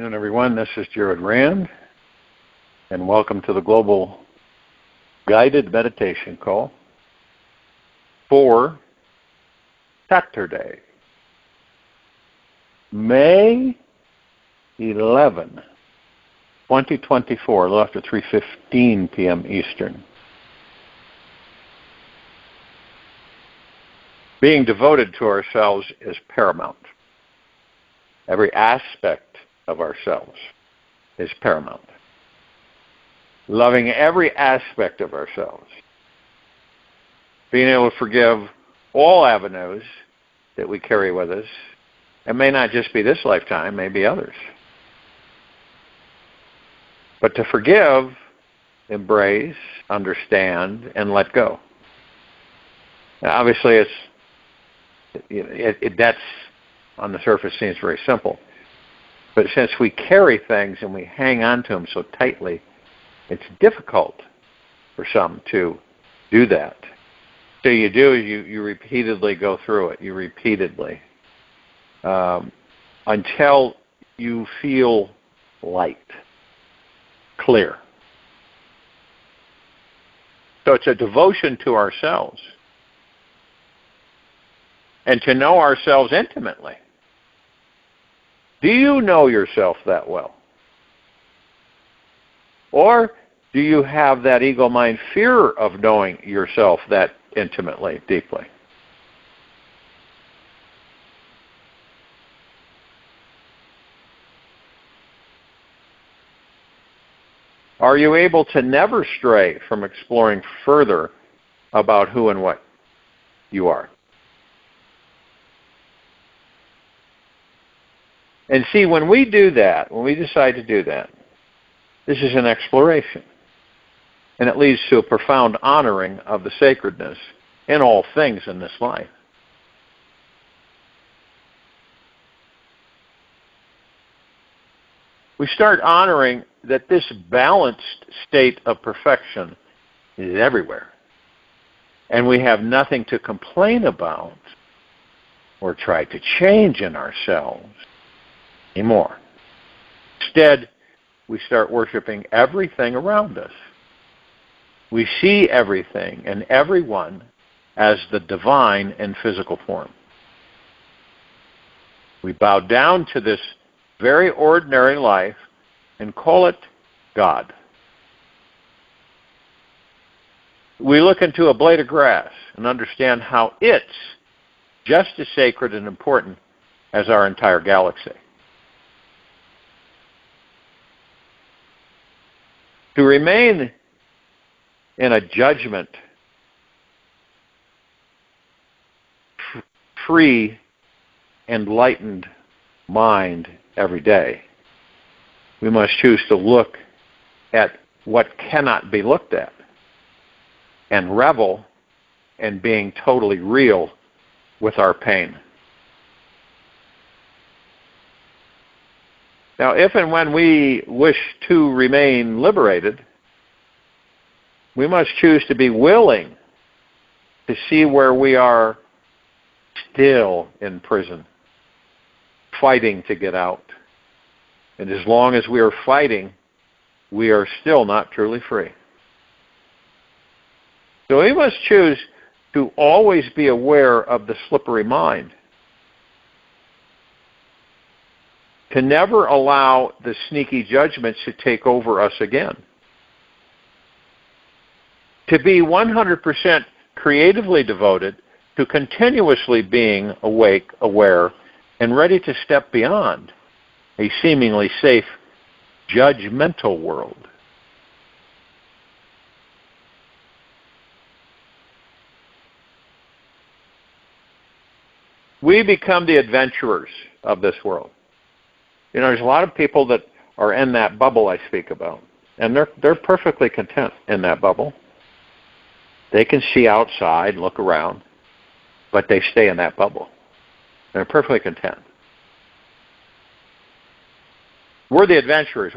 afternoon, everyone. This is Jared Rand, and welcome to the Global Guided Meditation Call for Saturday, May 11, 2024, a little after 3:15 p.m. Eastern. Being devoted to ourselves is paramount. Every aspect of ourselves is paramount. Loving every aspect of ourselves. Being able to forgive all avenues that we carry with us. It may not just be this lifetime, may be others. But to forgive, embrace, understand, and let go. Now, obviously, that's on the surface seems very simple. But since we carry things and we hang on to them so tightly, it's difficult for some to do that. So you do is you repeatedly go through it. You repeatedly. Until you feel light, clear. So it's a devotion to ourselves. And to know ourselves intimately. Do you know yourself that well? Or do you have that ego mind fear of knowing yourself that intimately, deeply? Are you able to never stray from exploring further about who and what you are? And see, when we do that, when we decide to do that, this is an exploration. And it leads to a profound honoring of the sacredness in all things in this life. We start honoring that this balanced state of perfection is everywhere. And we have nothing to complain about or try to change in ourselves anymore. Instead, we start worshiping everything around us. We see everything and everyone as the divine in physical form. We bow down to this very ordinary life and call it God. We look into a blade of grass and understand how it's just as sacred and important as our entire galaxy. To remain in a judgment free, enlightened mind every day, we must choose to look at what cannot be looked at and revel in being totally real with our pain. Now, if and when we wish to remain liberated, we must choose to be willing to see where we are still in prison, fighting to get out. And as long as we are fighting, we are still not truly free. So we must choose to always be aware of the slippery mind. To never allow the sneaky judgments to take over us again. To be 100% creatively devoted to continuously being awake, aware, and ready to step beyond a seemingly safe, judgmental world. We become the adventurers of this world. You know, there's a lot of people that are in that bubble I speak about, and they're perfectly content in that bubble. They can see outside, look around, but they stay in that bubble. They're perfectly content. We're the adventurers.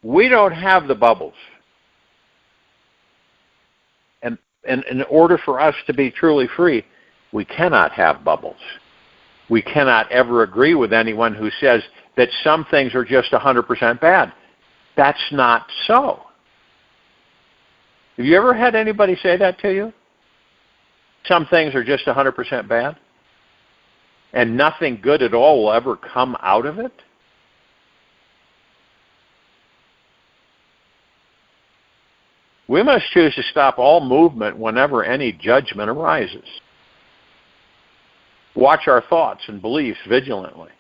We don't have the bubbles. And in order for us to be truly free, we cannot have bubbles. we cannot ever agree with anyone who says that some things are just 100% bad. That's not so. Have you ever had anybody say that to you? Some things are just 100% bad? And nothing good at all will ever come out of it? We must choose to stop all movement whenever any judgment arises. Watch our thoughts and beliefs vigilantly.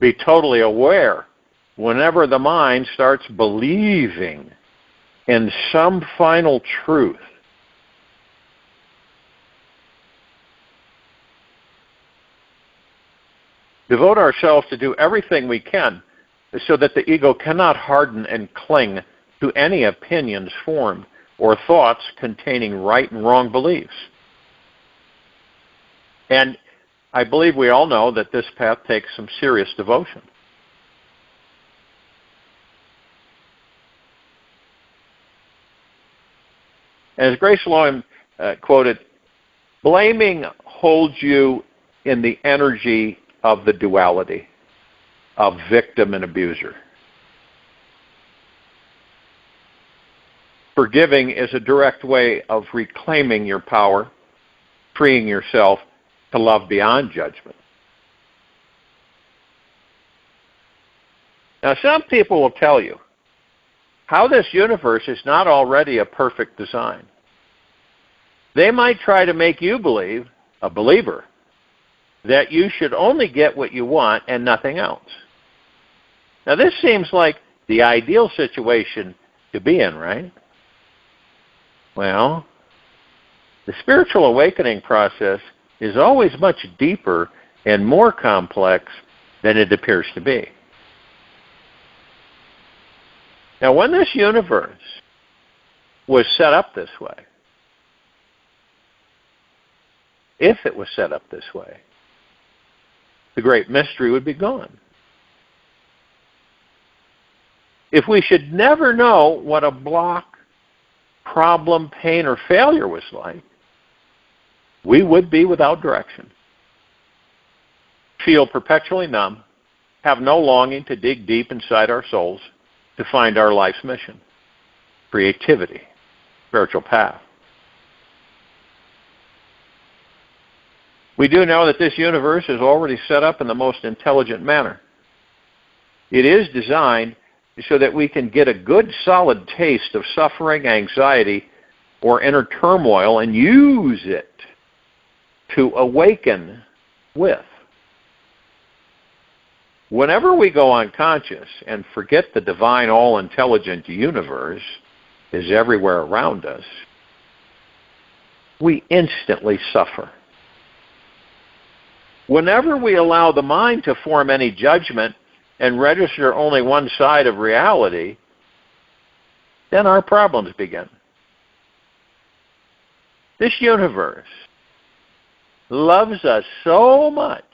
Be totally aware whenever the mind starts believing in some final truth. Devote ourselves to do everything we can so that the ego cannot harden and cling to any opinions formed or thoughts containing right and wrong beliefs. And I believe we all know that this path takes some serious devotion. As Grace Lowen quoted, blaming holds you in the energy of the duality of victim and abuser. Forgiving is a direct way of reclaiming your power, freeing yourself to love beyond judgment. Now, some people will tell you how this universe is not already a perfect design. They might try to make you believe, a believer, that you should only get what you want and nothing else. Now, this seems like the ideal situation to be in, right? Well, the spiritual awakening process is always much deeper and more complex than it appears to be. Now, when this universe was set up this way, if it was set up this way, the great mystery would be gone. If we should never know what a block, problem, pain, or failure was like, we would be without direction, feel perpetually numb, have no longing to dig deep inside our souls to find our life's mission, creativity, spiritual path. We do know that this universe is already set up in the most intelligent manner. It is designed so that we can get a good, solid taste of suffering, anxiety, or inner turmoil and use it to awaken with. Whenever we go unconscious and forget the divine, all-intelligent universe is everywhere around us, we instantly suffer. Whenever we allow the mind to form any judgment and register only one side of reality, then our problems begin. This universe loves us so much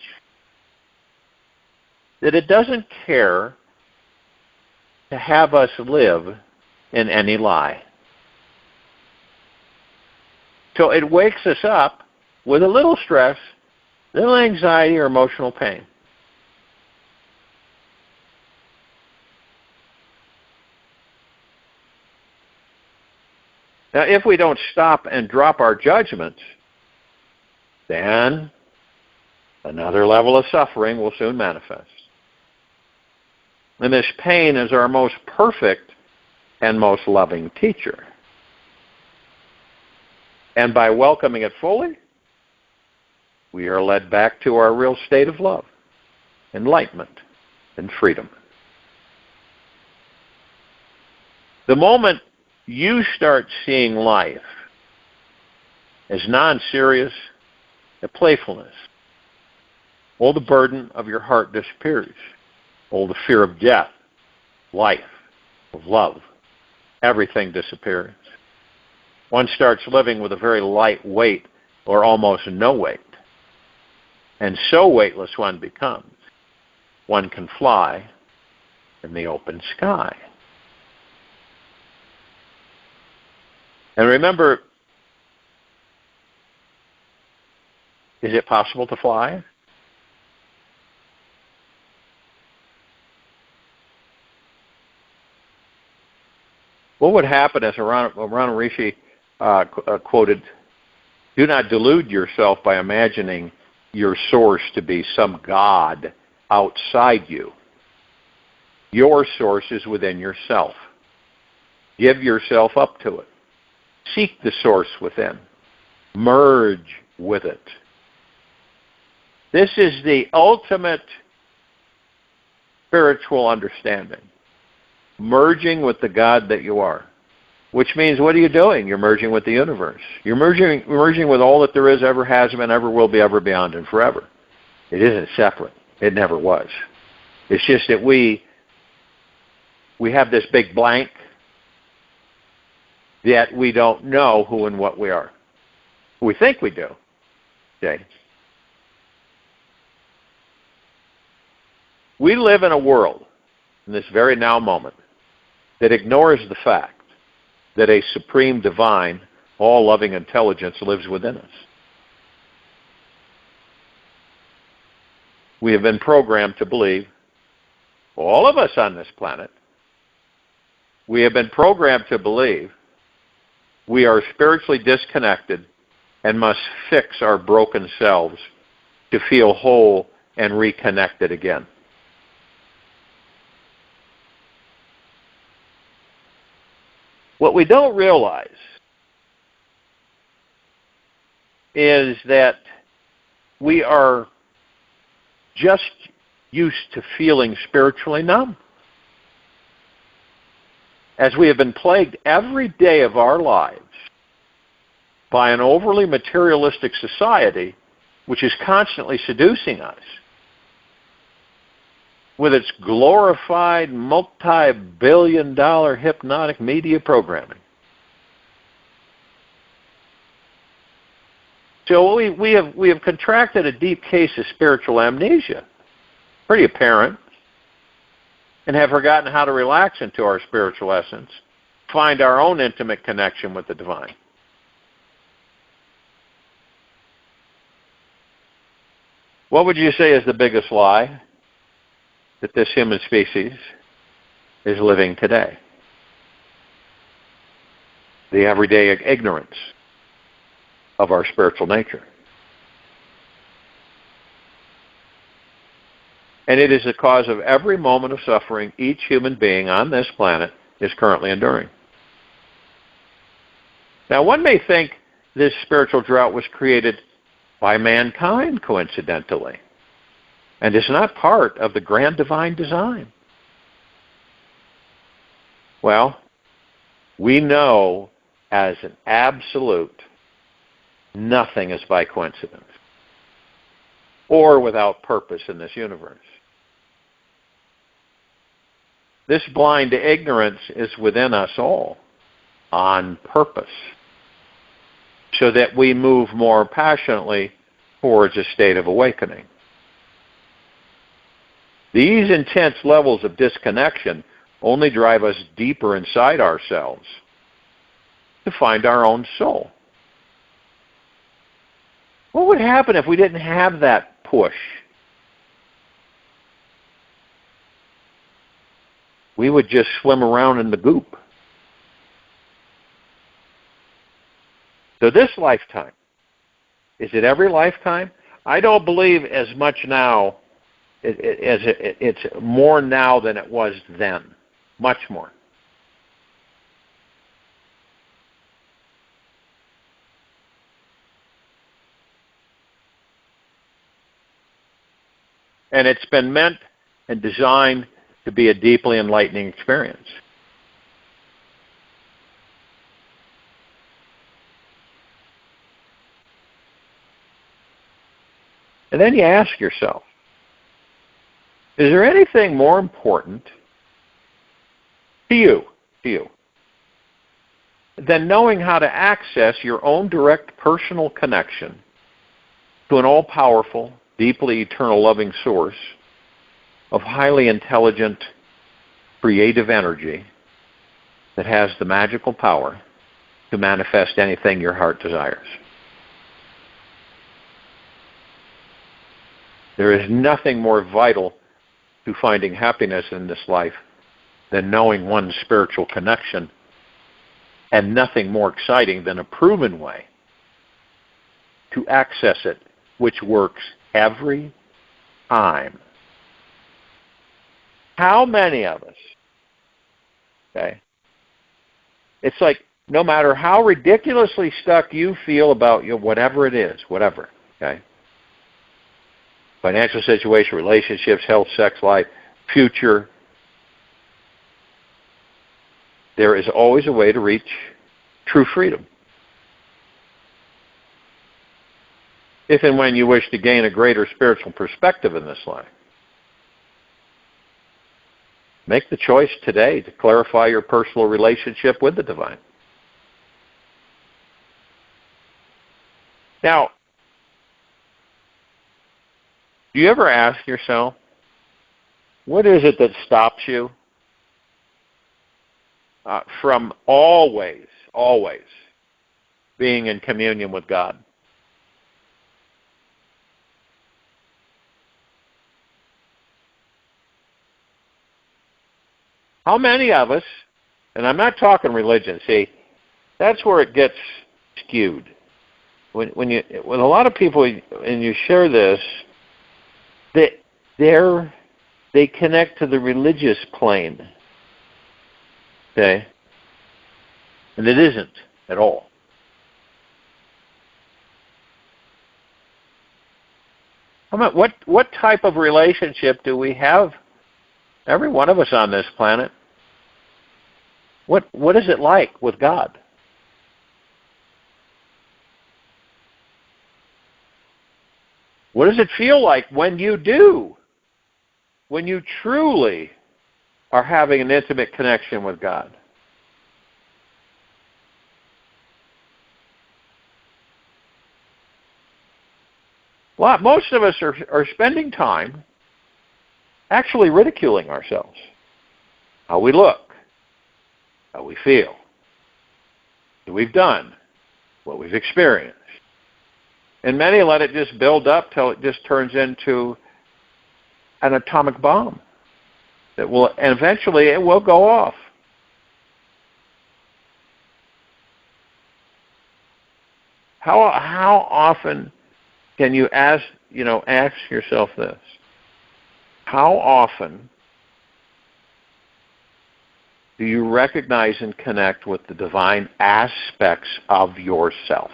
that it doesn't care to have us live in any lie. So it wakes us up with a little stress, little anxiety or emotional pain. Now, if we don't stop and drop our judgments, then another level of suffering will soon manifest. And this pain is our most perfect and most loving teacher. And by welcoming it fully, we are led back to our real state of love, enlightenment, and freedom. The moment you start seeing life as non-serious, a playfulness, all the burden of your heart disappears. All the fear of death, life, of love, everything disappears. One starts living with a very light weight or almost no weight. And so weightless one becomes. One can fly in the open sky. And remember, is it possible to fly? What would happen, as Rana Rishi quoted, do not delude yourself by imagining your source to be some God outside you. Your source is within yourself. Give yourself up to it. Seek the source within. Merge with it. This is the ultimate spiritual understanding. Merging with the God that you are. Which means, what are you doing? You're merging with the universe. You're merging with all that there is, ever has been, ever will be, ever beyond, and forever. It isn't separate. It never was. It's just that we have this big blank that we don't know who and what we are. We think we do. Okay. We live in a world, in this very now moment, that ignores the fact that a supreme, divine, all-loving intelligence lives within us. We have been programmed to believe, all of us on this planet, we have been programmed to believe we are spiritually disconnected and must fix our broken selves to feel whole and reconnected again. What we don't realize is that we are just used to feeling spiritually numb. As we have been plagued every day of our lives by an overly materialistic society which is constantly seducing us with its glorified multi-billion-dollar hypnotic media programming. So we have contracted a deep case of spiritual amnesia, pretty apparent, and have forgotten how to relax into our spiritual essence, find our own intimate connection with the divine. What would you say is the biggest lie that this human species is living today? The everyday ignorance of our spiritual nature. And it is the cause of every moment of suffering each human being on this planet is currently enduring. Now, one may think this spiritual drought was created by mankind, coincidentally, and is not part of the grand divine design. Well, we know as an absolute, nothing is by coincidence or without purpose in this universe. This blind ignorance is within us all on purpose, so that we move more passionately towards a state of awakening. These intense levels of disconnection only drive us deeper inside ourselves to find our own soul. What would happen if we didn't have that push? We would just swim around in the goop. So this lifetime, is it every lifetime? I don't believe as much now, it's more now than it was then. Much more. And it's been meant and designed to be a deeply enlightening experience. And then you ask yourself, is there anything more important to you, than knowing how to access your own direct personal connection to an all-powerful, deeply eternal loving source of highly intelligent, creative energy that has the magical power to manifest anything your heart desires? There is nothing more vital to finding happiness in this life than knowing one's spiritual connection and nothing more exciting than a proven way to access it, which works every time. How many of us, okay, it's like no matter how ridiculously stuck you feel about whatever it is, whatever, okay, financial situation, relationships, health, sex life, future, there is always a way to reach true freedom. If and when you wish to gain a greater spiritual perspective in this life. Make the choice today to clarify your personal relationship with the divine. Now, do you ever ask yourself, what is it that stops you from always being in communion with God? How many of us, and I'm not talking religion, see, that's where it gets skewed. When a lot of people, and you share this, they connect to the religious plane, okay? And it isn't at all. What type of relationship do we have, every one of us on this planet? What is it like with God? What does it feel like when you do? When you truly are having an intimate connection with God? Well, most of us are spending time actually ridiculing ourselves. How we look, how we feel, what we've done, what we've experienced. And many let it just build up till it just turns into an atomic bomb that will, and eventually it will go off. How often can you ask yourself this? How often do you recognize and connect with the divine aspects of yourself?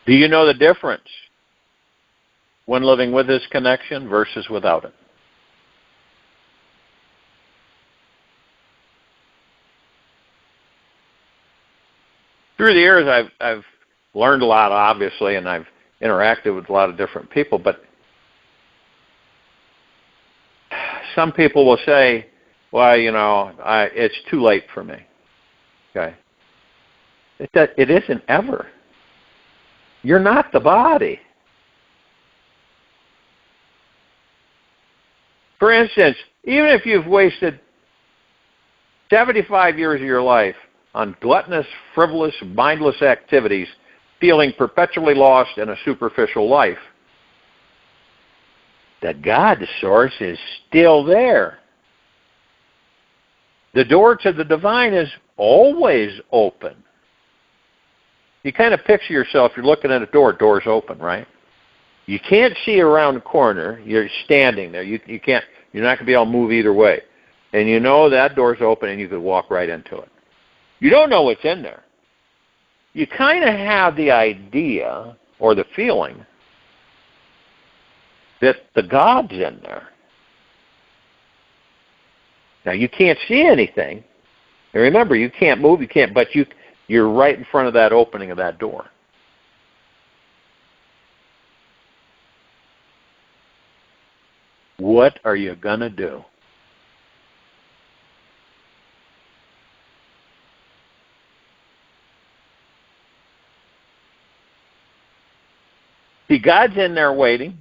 Do you know the difference when living with this connection versus without it? Through the years, I've learned a lot, obviously, and I've interacted with a lot of different people, but some people will say, well, it's too late for me. Okay? It isn't ever. You're not the body. For instance, even if you've wasted 75 years of your life on gluttonous, frivolous, mindless activities, feeling perpetually lost in a superficial life, the God source is still there. The door to the divine is always open. You kind of picture yourself, you're looking at a door, door's open, right? You can't see around the corner, you're standing there. You're not going to be able to move either way. And you know that door's open and you could walk right into it. You don't know what's in there. You kind of have the idea or the feeling that the God's in there. Now, you can't see anything. And remember, you can't move, but you're right in front of that opening of that door. What are you going to do? See, God's in there waiting.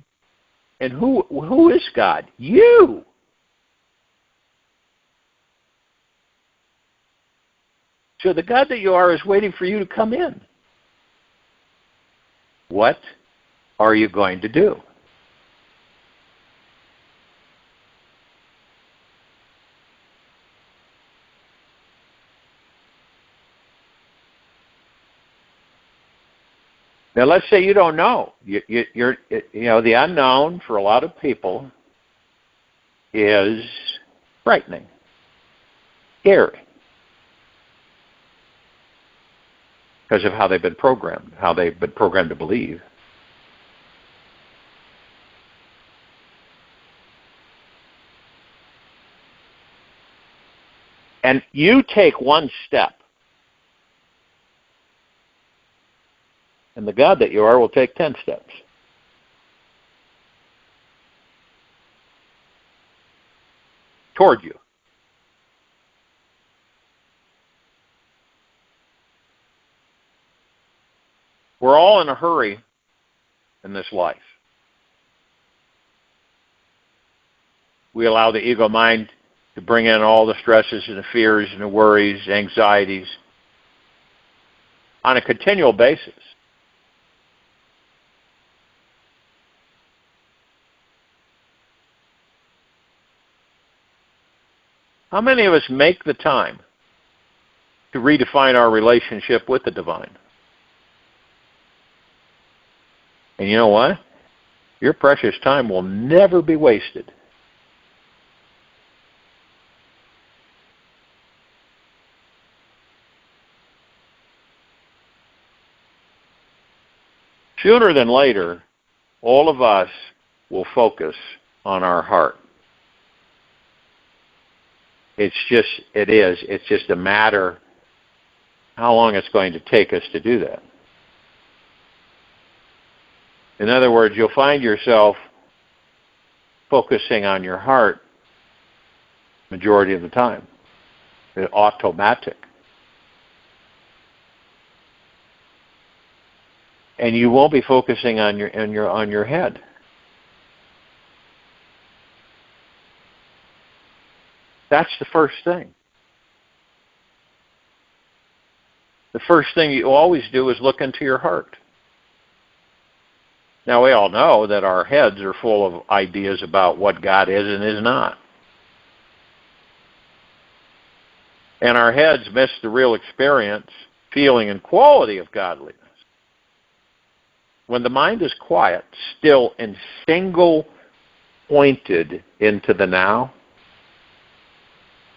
And who is God? You. So the God that you are is waiting for you to come in. What are you going to do? Now, let's say you don't know. You're the unknown for a lot of people is frightening, scary, because of how they've been programmed, to believe. And you take one step, and the God that you are will take 10 steps. Toward you. We're all in a hurry in this life. We allow the ego mind to bring in all the stresses and the fears and the worries, anxieties on a continual basis. How many of us make the time to redefine our relationship with the divine? And you know what? Your precious time will never be wasted. Sooner than later, all of us will focus on our heart. It's just a matter how long it's going to take us to do that. In other words, you'll find yourself focusing on your heart majority of the time. It's automatic. And you won't be focusing on your head. That's the first thing. The first thing you always do is look into your heart. Now, we all know that our heads are full of ideas about what God is and is not. And our heads miss the real experience, feeling, and quality of godliness. When the mind is quiet, still, and single-pointed into the now,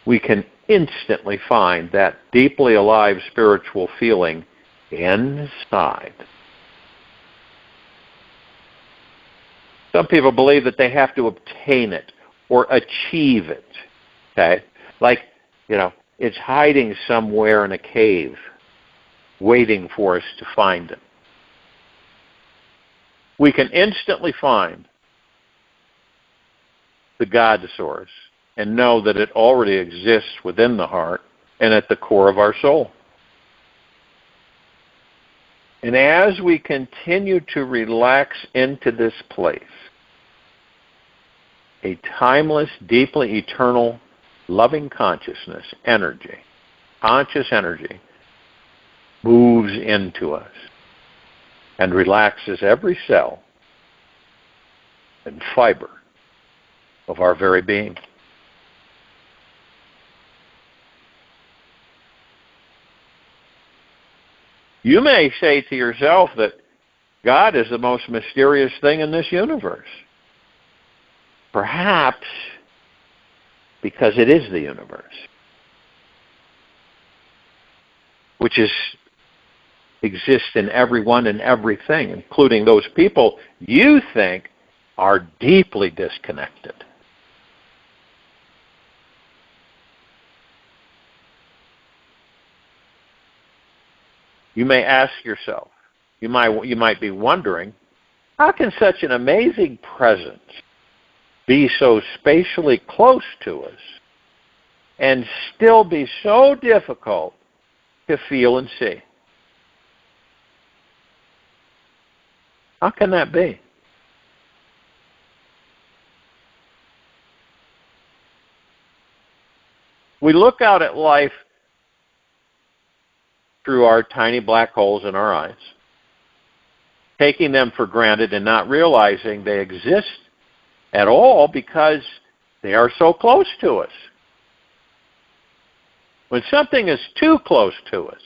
we can instantly find that deeply alive spiritual feeling inside. Some people believe that they have to obtain it or achieve it. Okay? Like, it's hiding somewhere in a cave, waiting for us to find it. We can instantly find the God source and know that it already exists within the heart and at the core of our soul. And as we continue to relax into this place, a timeless, deeply eternal, loving consciousness, conscious energy, moves into us and relaxes every cell and fiber of our very being. You may say to yourself that God is the most mysterious thing in this universe. Perhaps because it is the universe, which exists in everyone and everything, including those people you think are deeply disconnected. You may ask yourself, you might be wondering, how can such an amazing presence be so spatially close to us and still be so difficult to feel and see? How can that be? We look out at life through our tiny black holes in our eyes, taking them for granted and not realizing they exist at all because they are so close to us. When something is too close to us,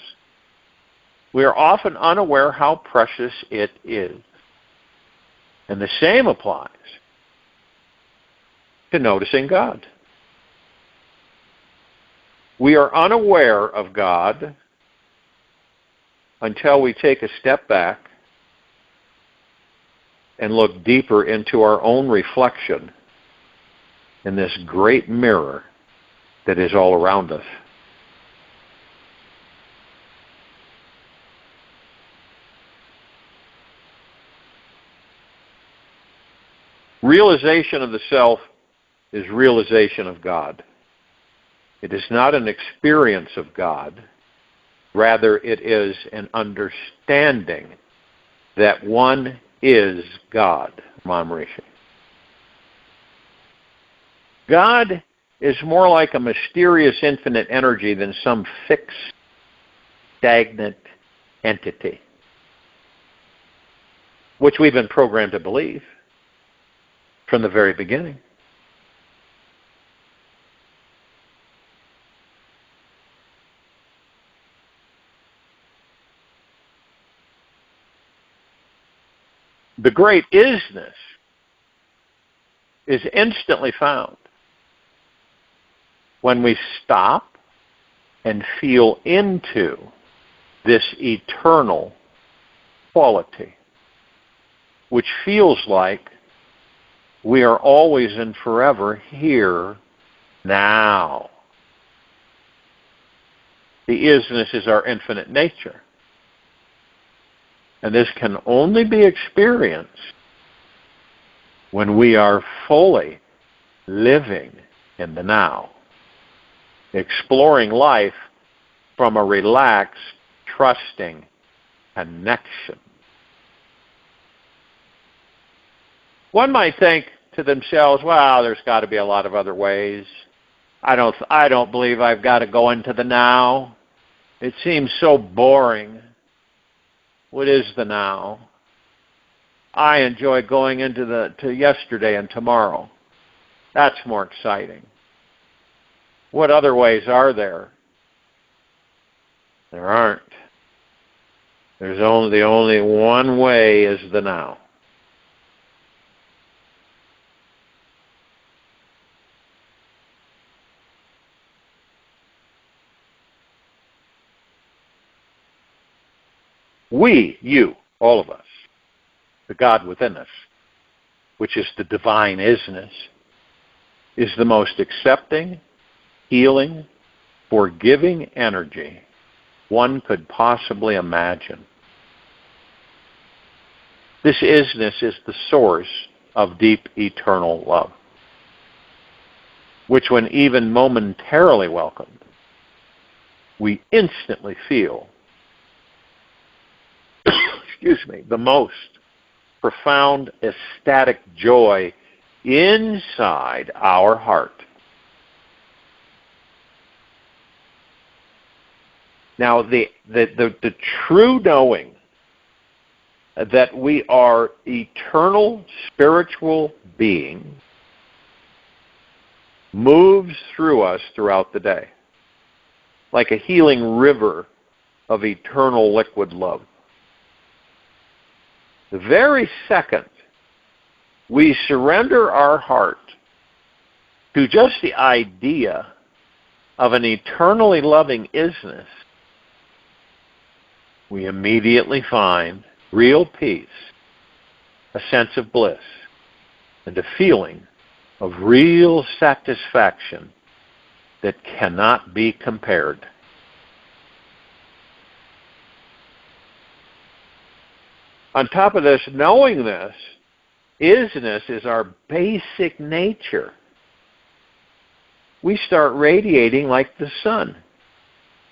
we are often unaware how precious it is. And the same applies to noticing God. We are unaware of God until we take a step back and look deeper into our own reflection in this great mirror that is all around us. Realization of the self is realization of God. It is not an experience of God. Rather, it is an understanding that one is God, Maharishi. God is more like a mysterious infinite energy than some fixed, stagnant entity, which we've been programmed to believe from the very beginning. The great isness is instantly found when we stop and feel into this eternal quality, which feels like we are always and forever here now. The isness is our infinite nature. And this can only be experienced when we are fully living in the now, exploring life from a relaxed, trusting connection. One might think to themselves, well, there's got to be a lot of other ways. I don't believe I've got to go into the now. It seems so boring. What is the now? I enjoy going into to yesterday and tomorrow. That's more exciting. What other ways are there? There aren't. There's only one way is the now. We, you, all of us, the God within us, which is the divine isness, is the most accepting, healing, forgiving energy one could possibly imagine. This isness is the source of deep eternal love, which when even momentarily welcomed, we instantly feel the most profound ecstatic joy inside our heart. Now, the true knowing that we are eternal spiritual beings moves through us throughout the day, like a healing river of eternal liquid love. The very second we surrender our heart to just the idea of an eternally loving isness, we immediately find real peace, a sense of bliss, and a feeling of real satisfaction that cannot be compared. On top of this, knowing this, isness is our basic nature. We start radiating like the sun.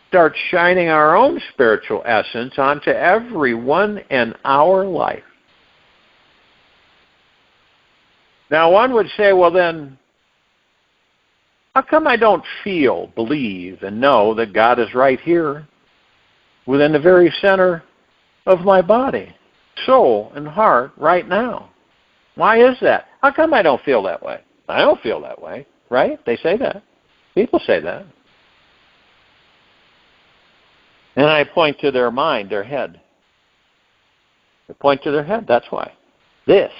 Start shining our own spiritual essence onto everyone in our life. Now, one would say, well then, how come I don't feel, believe, and know that God is right here within the very center of my body, soul, and heart right now? Why is that? How come I don't feel that way? I don't feel that way, right? They say that. People say that. And I point to their mind, their head. I point to their head, that's why. This.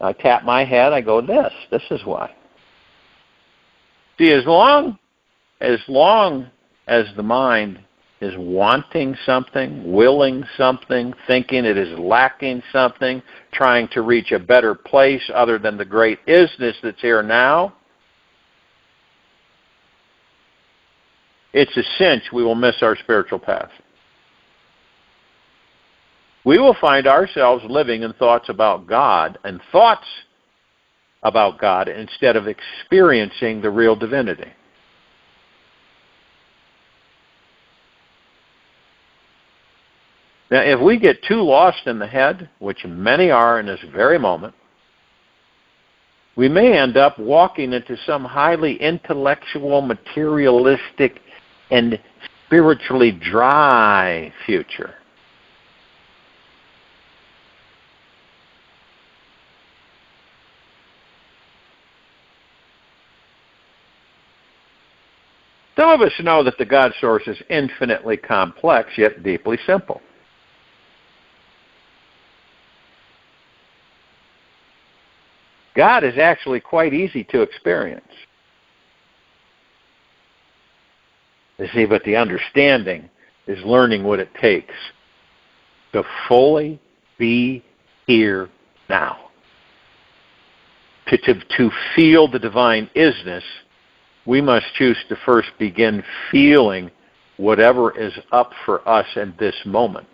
I tap my head, I go, this is why. See, as long as the mind is wanting something, willing something, thinking it is lacking something, trying to reach a better place other than the great isness that's here now, it's a cinch we will miss our spiritual path. We will find ourselves living in thoughts about God instead of experiencing the real divinity. Now, if we get too lost in the head, which many are in this very moment, we may end up walking into some highly intellectual, materialistic, and spiritually dry future. Some of us know that the God source is infinitely complex, yet deeply simple. God is actually quite easy to experience. You see, but the understanding is learning what it takes to fully be here now. To feel the divine isness, we must choose to first begin feeling whatever is up for us in this moment.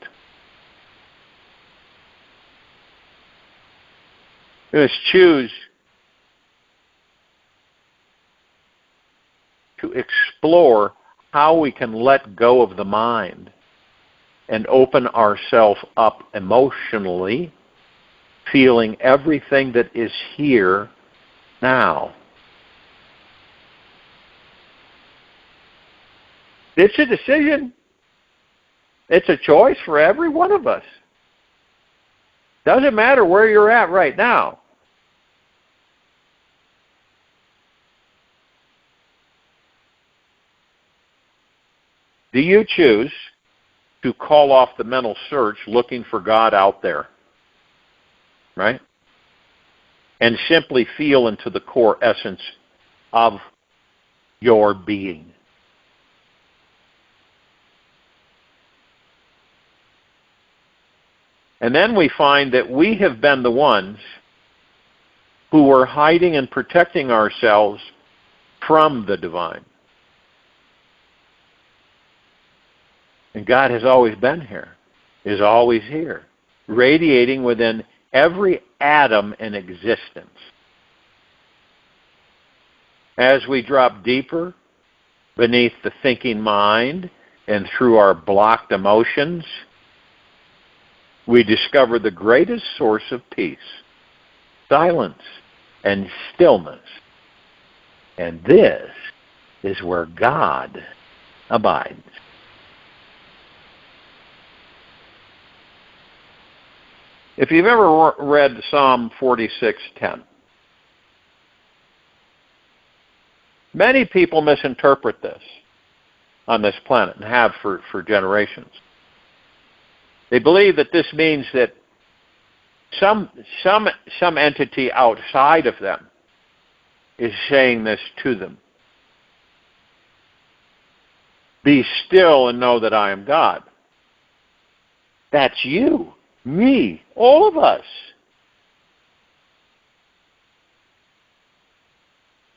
We must choose to explore how we can let go of the mind and open ourselves up emotionally, feeling everything that is here now. It's a decision. It's a choice for every one of us. Doesn't matter where you're at right now. Do you choose to call off the mental search looking for God out there? Right? And simply feel into the core essence of your being. And then we find that we have been the ones who were hiding and protecting ourselves from the divine. And God has always been here, is always here, radiating within every atom in existence. As we drop deeper beneath the thinking mind and through our blocked emotions, we discover the greatest source of peace, silence, and stillness. And this is where God abides. If you've ever read Psalm 46:10, many people misinterpret this on this planet and have for generations. They believe that this means that some entity outside of them is saying this to them. Be still and know that I am God. That's you, me, all of us.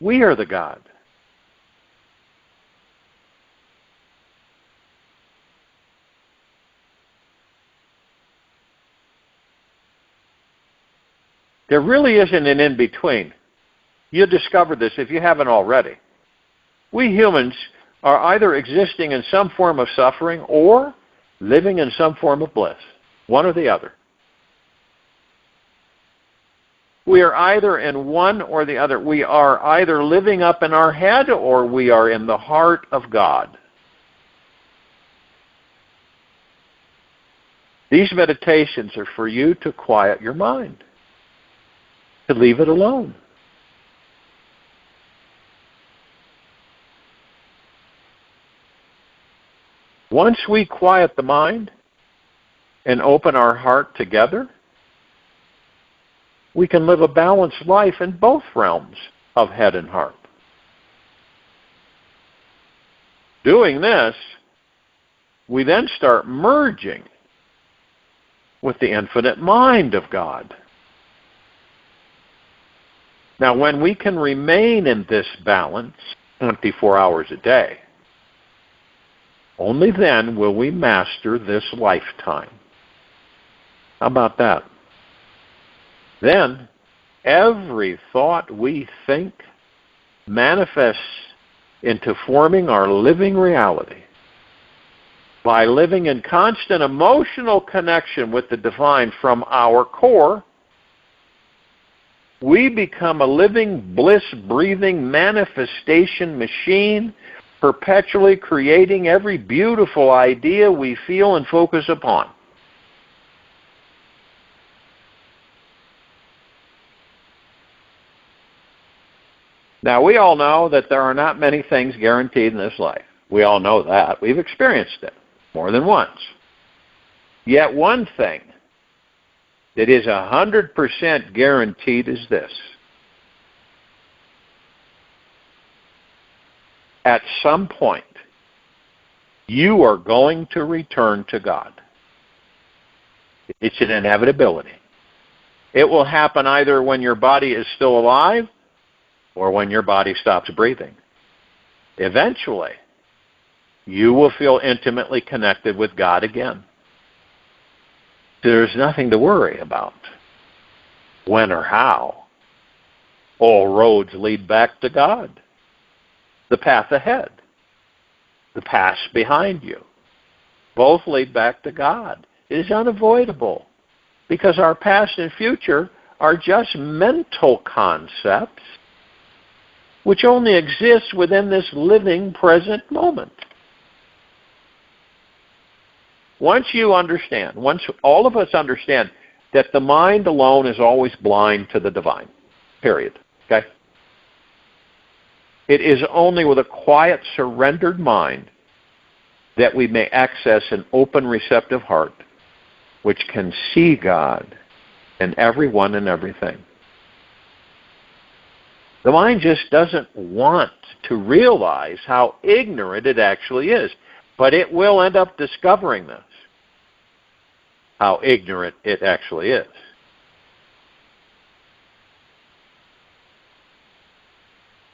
We are the God. There really isn't an in-between. You'll discover this if you haven't already. We humans are either existing in some form of suffering or living in some form of bliss. One or the other. We are either in one or the other. We are either living up in our head or we are in the heart of God. These meditations are for you to quiet your mind, to leave it alone. Once we quiet the mind and open our heart together, we can live a balanced life in both realms of head and heart. Doing this, we then start merging with the infinite mind of God. Now, when we can remain in this balance 24 hours a day, only then will we master this lifetime. How about that? Then, every thought we think manifests into forming our living reality. By living in constant emotional connection with the divine from our core, we become a living, bliss-breathing manifestation machine, perpetually creating every beautiful idea we feel and focus upon. Now, we all know that there are not many things guaranteed in this life. We all know that. We've experienced it more than once. Yet one thing that is 100% guaranteed is this. At some point, you are going to return to God. It's an inevitability. It will happen either when your body is still alive or when your body stops breathing. Eventually, you will feel intimately connected with God again. There's nothing to worry about. When or how. All roads lead back to God. The path ahead. The past behind you. Both lead back to God. It is unavoidable because our past and future are just mental concepts which only exist within this living present moment. Once you understand, once all of us understand that the mind alone is always blind to the divine, period, okay? It is only with a quiet, surrendered mind that we may access an open, receptive heart which can see God in everyone and everything. The mind just doesn't want to realize how ignorant it actually is, but it will end up discovering this, how ignorant it actually is.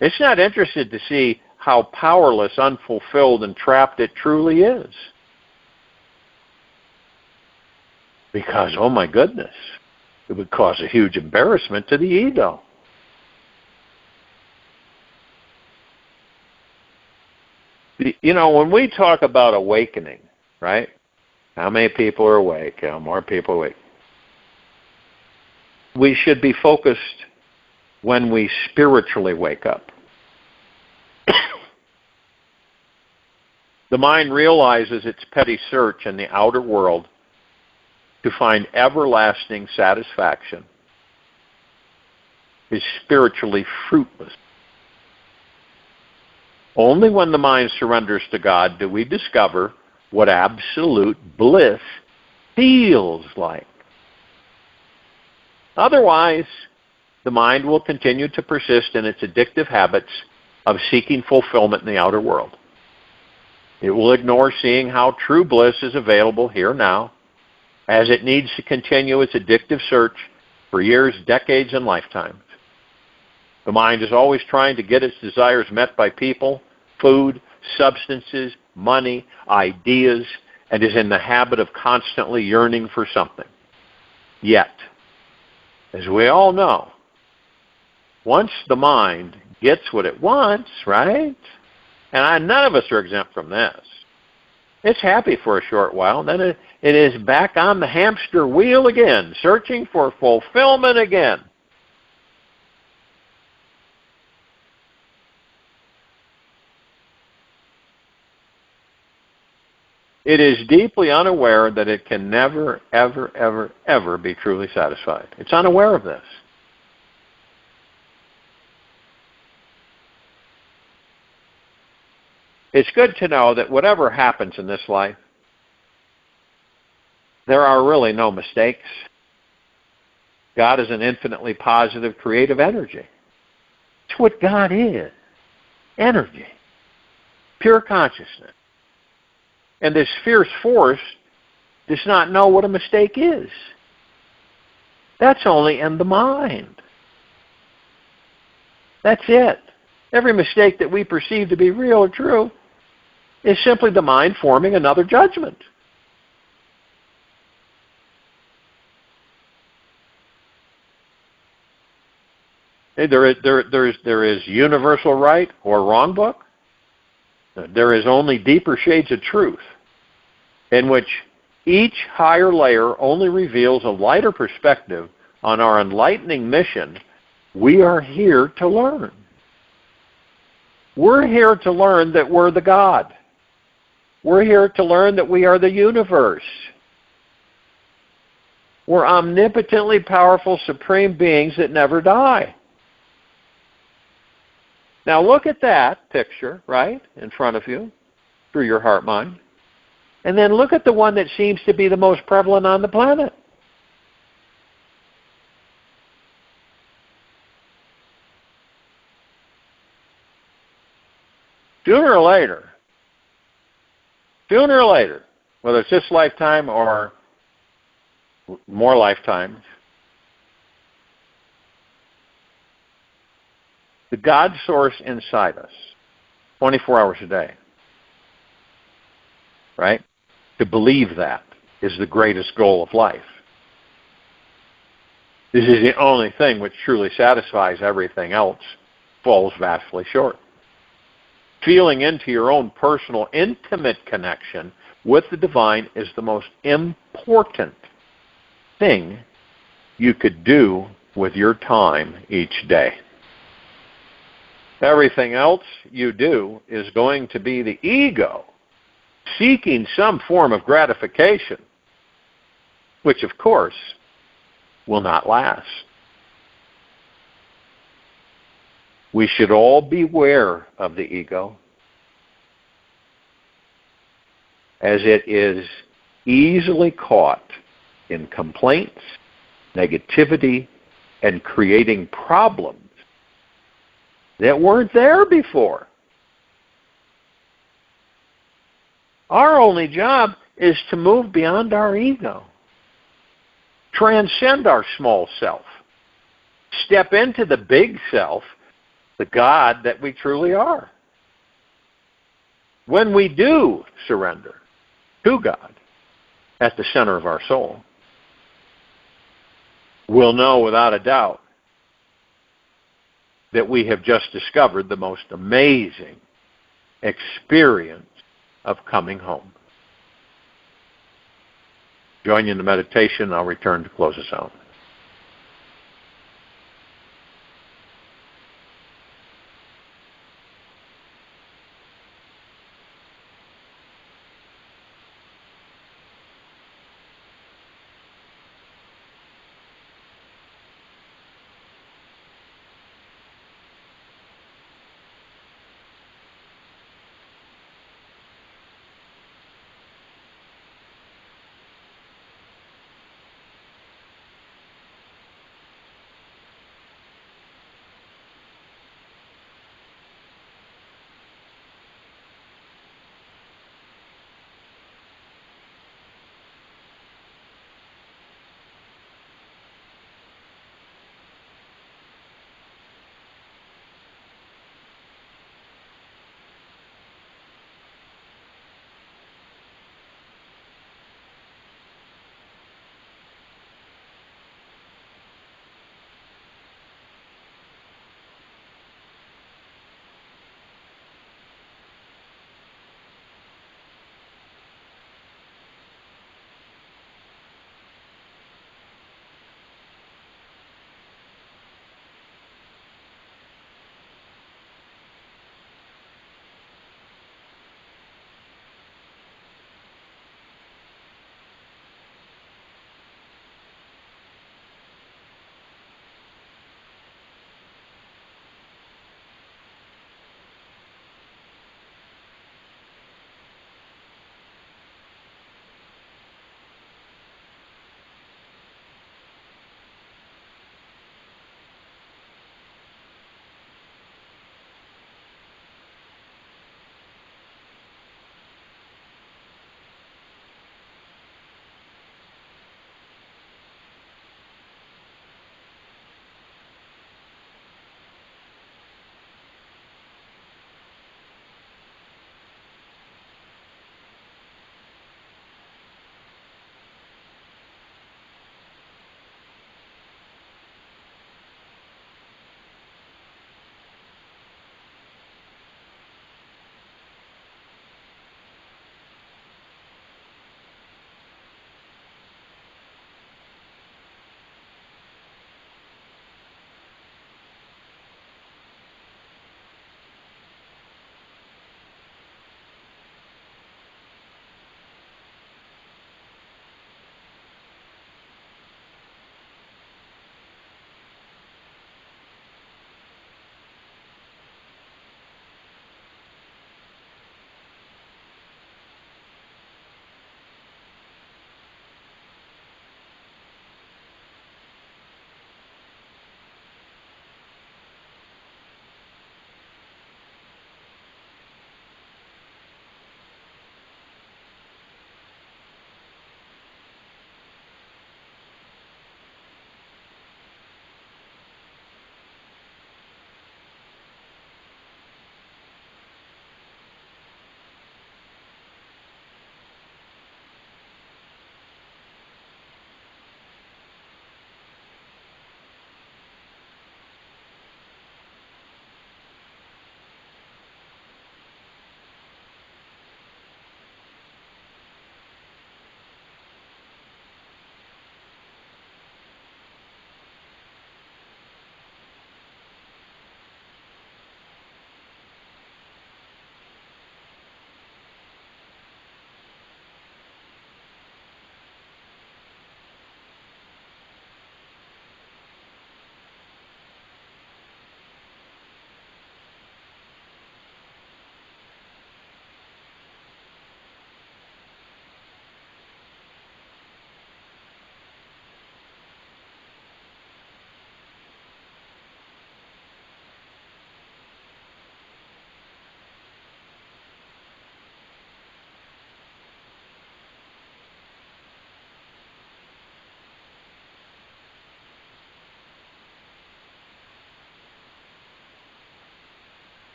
It's not interested to see how powerless, unfulfilled, and trapped it truly is. Because, oh my goodness, it would cause a huge embarrassment to the ego. You know, when we talk about awakening, right? How many people are awake? How more people are awake? We should be focused when we spiritually wake up. The mind realizes its petty search in the outer world to find everlasting satisfaction is spiritually fruitless. Only when the mind surrenders to God do we discover what absolute bliss feels like. Otherwise, the mind will continue to persist in its addictive habits of seeking fulfillment in the outer world. It will ignore seeing how true bliss is available here now, as it needs to continue its addictive search for years, decades, and lifetimes. The mind is always trying to get its desires met by people, food, substances, money, ideas, and is in the habit of constantly yearning for something. Yet, as we all know, once the mind gets what it wants, right? And none of us are exempt from this. It's happy for a short while, then it is back on the hamster wheel again, searching for fulfillment again. It is deeply unaware that it can never, ever, ever, ever be truly satisfied. It's unaware of this. It's good to know that whatever happens in this life, there are really no mistakes. God is an infinitely positive, creative energy. It's what God is. Energy. Pure consciousness. And this fierce force does not know what a mistake is. That's only in the mind. That's it. Every mistake that we perceive to be real or true is simply the mind forming another judgment. There is universal right or wrong book. There is only deeper shades of truth, in which each higher layer only reveals a lighter perspective on our enlightening mission. We are here to learn. We're here to learn that we're the God. We're here to learn that we are the universe. We're omnipotently powerful supreme beings that never die. Now look at that picture, right, in front of you, through your heart mind. And then look at the one that seems to be the most prevalent on the planet. Sooner or later, whether it's this lifetime or more lifetimes, the God source inside us, 24 hours a day, right? To believe that is the greatest goal of life. This is the only thing which truly satisfies. Everything else falls vastly short. Feeling into your own personal, intimate connection with the divine is the most important thing you could do with your time each day. Everything else you do is going to be the ego seeking some form of gratification, which of course will not last. We should all beware of the ego, as it is easily caught in complaints, negativity, and creating problems that weren't there before. Our only job is to move beyond our ego, transcend our small self, step into the big self, the God that we truly are. When we do surrender to God at the center of our soul, we'll know without a doubt that we have just discovered the most amazing experience of coming home. Join you in the meditation. I'll return to close us out.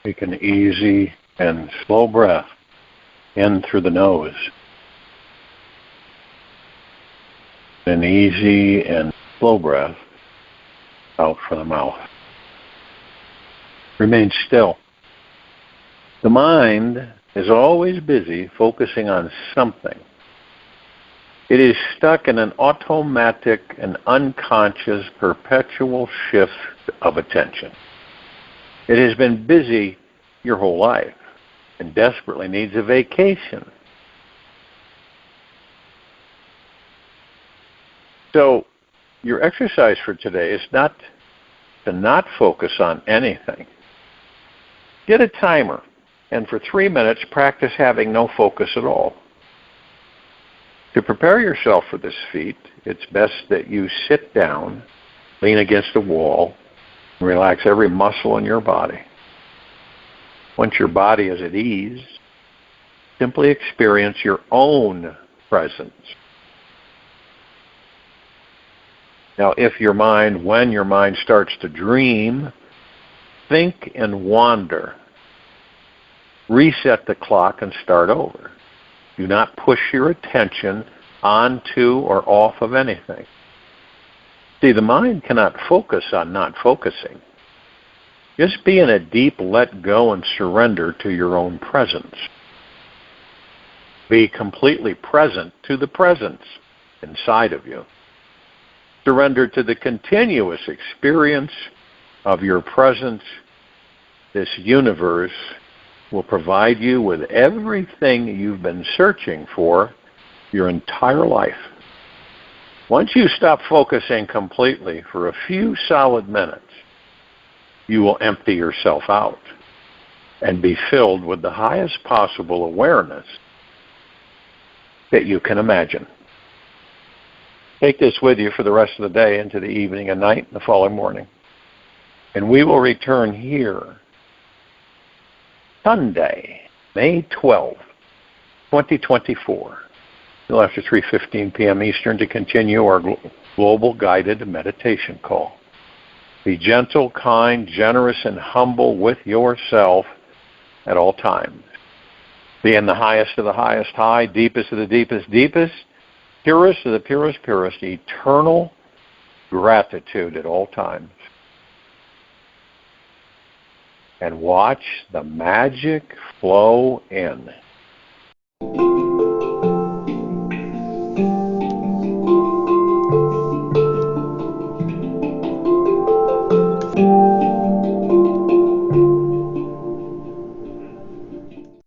Take an easy and slow breath in through the nose. An easy and slow breath out from the mouth. Remain still. The mind is always busy focusing on something. It is stuck in an automatic and unconscious perpetual shift of attention. It has been busy your whole life and desperately needs a vacation. So your exercise for today is not to not focus on anything. Get a timer, and for 3 minutes practice having no focus at all. To prepare yourself for this feat, it's best that you sit down, lean against a wall, and relax every muscle in your body. Once your body is at ease, simply experience your own presence. Now, when your mind starts to dream, think and wander. Reset the clock and start over. Do not push your attention onto or off of anything. See, the mind cannot focus on not focusing. Just be in a deep let go and surrender to your own presence. Be completely present to the presence inside of you. Surrender to the continuous experience of your presence. This universe will provide you with everything you've been searching for your entire life. Once you stop focusing completely for a few solid minutes, you will empty yourself out and be filled with the highest possible awareness that you can imagine. Take this with you for the rest of the day into the evening and night and the following morning. And we will return here Sunday, May 12th, 2024, until after 3:15 p.m. Eastern to continue our global guided meditation call. Be gentle, kind, generous, and humble with yourself at all times. Be in the highest of the highest high, deepest of the deepest deepest, purest of the purest purest, eternal gratitude at all times. And watch the magic flow in.